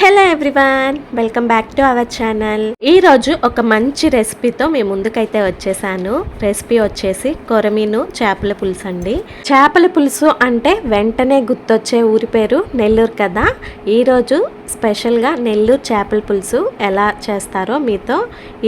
Hello everyone, welcome back to our channel. ఈరోజు ఒక మంచి రెసిపీతో మీ ముందుకైతే వచ్చేసాను. రెసిపీ వచ్చేసి కొరమీను చేపల పులుసు అండి. చేపల పులుసు అంటే వెంటనే గుర్తొచ్చే ఊరి పేరు నెల్లూరు కదా. ఈరోజు స్పెషల్గా నెల్లూరు చేపల పులుసు ఎలా చేస్తారో మీతో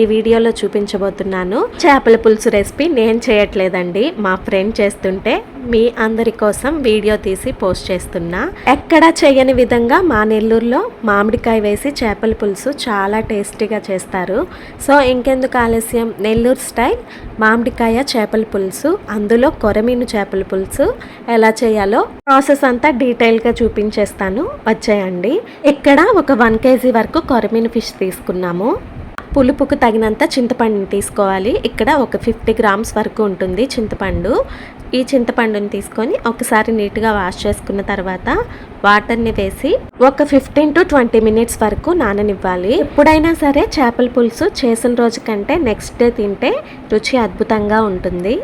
ఈ వీడియోలో చూపించబోతున్నాను. చేపల పులుసు రెసిపీ నేను చేయట్లేదండి, మా ఫ్రెండ్ చేస్తుంటే మీ అందరి కోసం వీడియో తీసి పోస్ట్ చేస్తున్నా. ఎక్కడా చేయని విధంగా మా నెల్లూరులో మామిడికాయ వేసి చేపల పులుసు చాలా టేస్టీగా చేస్తారు. సో ఇంకెందుకు ఆలస్యం, నెల్లూరు స్టైల్ మామిడికాయ చేపల పులుసు, అందులో కొరమీను చేపల పులుసు ఎలా చేయాలో ప్రాసెస్ అంతా డీటెయిల్గా చూపించేస్తాను, వచ్చేయండి. ఇక్కడ ఒక 1 kg వరకు కొరమీను ఫిష్ తీసుకున్నాము. పులుపుకు తగినంత చింతపండుని తీసుకోవాలి. ఇక్కడ ఒక 50 grams వరకు ఉంటుంది చింతపండు. ఈ చింతపండుని తీసుకొని ఒకసారి నీట్గా వాష్ చేసుకున్న తర్వాత వాటర్ని వేసి ఒక 15 to 20 minutes వరకు నాననివ్వాలి. ఎప్పుడైనా సరే చేపల పులుసు చేసిన రోజు కంటే నెక్స్ట్ డే తింటే రుచి అద్భుతంగా ఉంటుంది.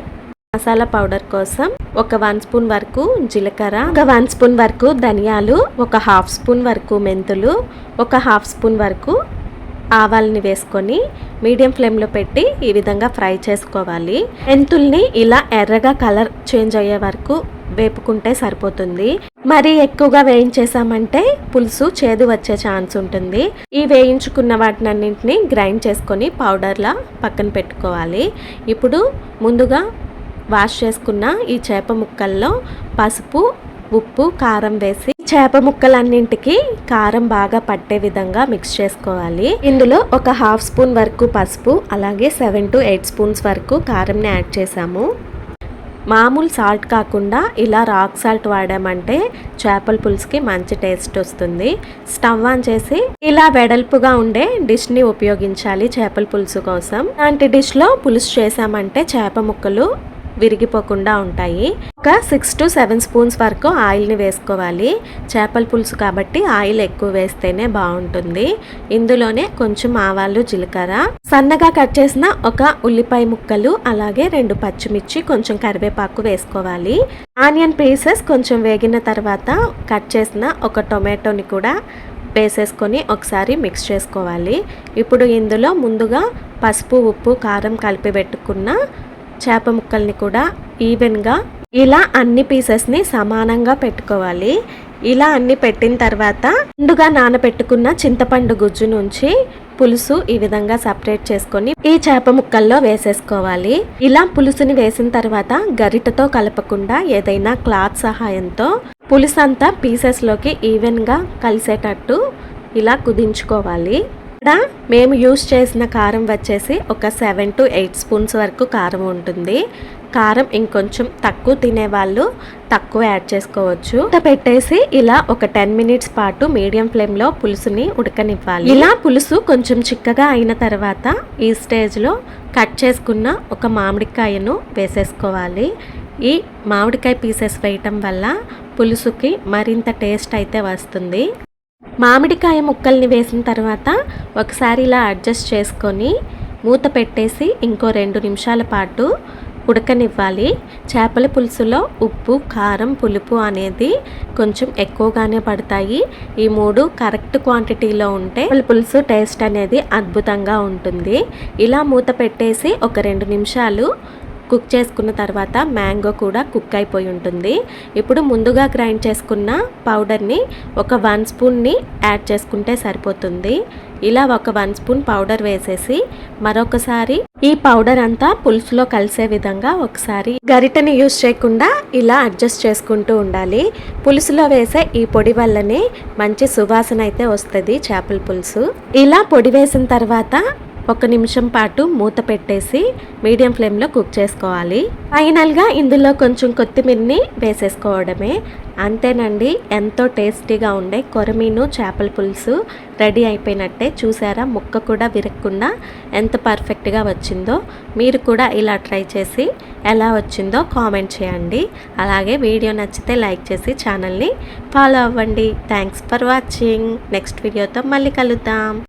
మసాలా పౌడర్ కోసం ఒక 1 స్పూన్ వరకు జీలకర్ర, ఒక 1 స్పూన్ వరకు ధనియాలు, ఒక 1/2 స్పూన్ వరకు మెంతులు, ఒక 1/2 స్పూన్ వరకు ఆవాల్ని వేసుకొని మీడియం ఫ్లేమ్లో పెట్టి ఈ విధంగా ఫ్రై చేసుకోవాలి. మెంతుల్ని ఇలా ఎర్రగా కలర్ చేంజ్ అయ్యే వరకు వేపుకుంటే సరిపోతుంది. మరి ఎక్కువగా వేయించేసామంటే పులుసు చేదు వచ్చే ఛాన్స్ ఉంటుంది. ఈ వేయించుకున్న వాటినన్నింటినీ గ్రైండ్ చేసుకొని పౌడర్లా పక్కన పెట్టుకోవాలి. ఇప్పుడు ముందుగా వాష్ చేసుకున్న ఈ చేప ముక్కల్లో పసుపు, ఉప్పు, కారం వేసి చేప ముక్కలన్నింటికి కారం బాగా పట్టే విధంగా మిక్స్ చేసుకోవాలి. ఇందులో ఒక 1/2 స్పూన్ వరకు పసుపు, అలాగే 7 to 8 స్పూన్స్ వరకు కారంని యాడ్ చేసాము. మామూలు సాల్ట్ కాకుండా ఇలా రాక్ సాల్ట్ వాడామంటే చేపల పులుసుకి మంచి టేస్ట్ వస్తుంది. స్టవ్ ఆన్ చేసి ఇలా వెడల్పుగా ఉండే డిష్ని ఉపయోగించాలి చేపల పులుసు కోసం. ఇలాంటి డిష్లో పులుసు చేసామంటే చేప ముక్కలు విరిగిపోకుండా ఉంటాయి. ఒక 6 to 7 స్పూన్స్ వరకు ఆయిల్ని వేసుకోవాలి. చేపల పులుసు కాబట్టి ఆయిల్ ఎక్కువ వేస్తేనే బాగుంటుంది. ఇందులోనే కొంచెం ఆవాలు, జీలకర్ర, సన్నగా కట్ చేసిన ఒక ఉల్లిపాయ ముక్కలు, అలాగే 2 పచ్చిమిర్చి, కొంచెం కరివేపాకు వేసుకోవాలి. ఆనియన్ పీసెస్ కొంచెం వేగిన తర్వాత కట్ చేసిన ఒక టొమాటోని కూడా వేసేసుకొని ఒకసారి మిక్స్ చేసుకోవాలి. ఇప్పుడు ఇందులో ముందుగా పసుపు, ఉప్పు, కారం కలిపి పెట్టుకున్న చేప ముక్కల్ని కూడా ఈవెన్గా ఇలా అన్ని పీసెస్ని సమానంగా పెట్టుకోవాలి. ఇలా అన్ని పెట్టిన తర్వాత ముందుగా నానబెట్టుకున్న చింతపండు గుజ్జు నుంచి పులుసు ఈ విధంగా సపరేట్ చేసుకొని ఈ చేప ముక్కల్లో వేసేసుకోవాలి. ఇలా పులుసుని వేసిన తర్వాత గరిటతో కలపకుండా ఏదైనా క్లాత్ సహాయంతో పులుసు అంతా పీసెస్లోకి ఈవెన్గా కలిసేటట్టు ఇలా కుదించుకోవాలి. ఇక్కడ మేము యూస్ చేసిన కారం వచ్చేసి ఒక 7 to 8 స్పూన్స్ వరకు కారం ఉంటుంది. కారం ఇంకొంచెం తక్కువ తినేవాళ్ళు తక్కువ యాడ్ చేసుకోవచ్చు. పెట్టేసి ఇలా ఒక 10 minutes పాటు మీడియం ఫ్లేమ్లో పులుసుని ఉడకనివ్వాలి. ఇలా పులుసు కొంచెం చిక్కగా అయిన తర్వాత ఈ స్టేజ్లో కట్ చేసుకున్న ఒక మామిడికాయను వేసేసుకోవాలి. ఈ మామిడికాయ పీసెస్ వేయటం వల్ల పులుసుకి మరింత టేస్ట్ అయితే వస్తుంది. మామిడికాయ ముక్కల్ని వేసిన తర్వాత ఒకసారి ఇలా అడ్జస్ట్ చేసుకొని మూత పెట్టేసి ఇంకో 2 నిమిషాల పాటు ఉడకనివ్వాలి. చేపల పులుసులో ఉప్పు, కారం, పులుపు అనేది కొంచెం ఎక్కువగానే పడతాయి. ఈ 3 కరెక్ట్ క్వాంటిటీలో ఉంటే పులుసు టేస్ట్ అనేది అద్భుతంగా ఉంటుంది. ఇలా మూత పెట్టేసి ఒక 2 నిమిషాలు కుక్ చేసుకున్న తర్వాత మ్యాంగో కూడా కుక్ అయిపోయి ఉంటుంది. ఇప్పుడు ముందుగా గ్రైండ్ చేసుకున్న పౌడర్ని ఒక 1 స్పూన్ని యాడ్ చేసుకుంటే సరిపోతుంది. ఇలా ఒక 1 స్పూన్ పౌడర్ వేసేసి మరొకసారి ఈ పౌడర్ అంతా పులుసులో కలిసే విధంగా ఒకసారి గరిటెని యూజ్ చేయకుండా ఇలా అడ్జస్ట్ చేసుకుంటూ ఉండాలి. పులుసులో వేసే ఈ పొడి వల్లనే మంచి సువాసన అయితే వస్తుంది చేపల పులుసు. ఇలా పొడి వేసిన తర్వాత 1 నిమిషం పాటు మూత పెట్టేసి మీడియం ఫ్లేమ్లో కుక్ చేసుకోవాలి. ఫైనల్గా ఇందులో కొంచెం కొత్తిమీరని వేసేసుకోవడమే. అంతేనండి, ఎంతో టేస్టీగా ఉండే కొరమీను చేపల పులుసు రెడీ అయిపోయినట్టే. చూసారా, ముక్క కూడా విరగకుండా ఎంత పర్ఫెక్ట్గా వచ్చిందో. మీరు కూడా ఇలా ట్రై చేసి ఎలా వచ్చిందో కామెంట్ చేయండి. అలాగే వీడియో నచ్చితే లైక్ చేసి ఛానల్ని ఫాలో అవ్వండి. Thanks for watching. నెక్స్ట్ వీడియోతో మళ్ళీ కలుద్దాం.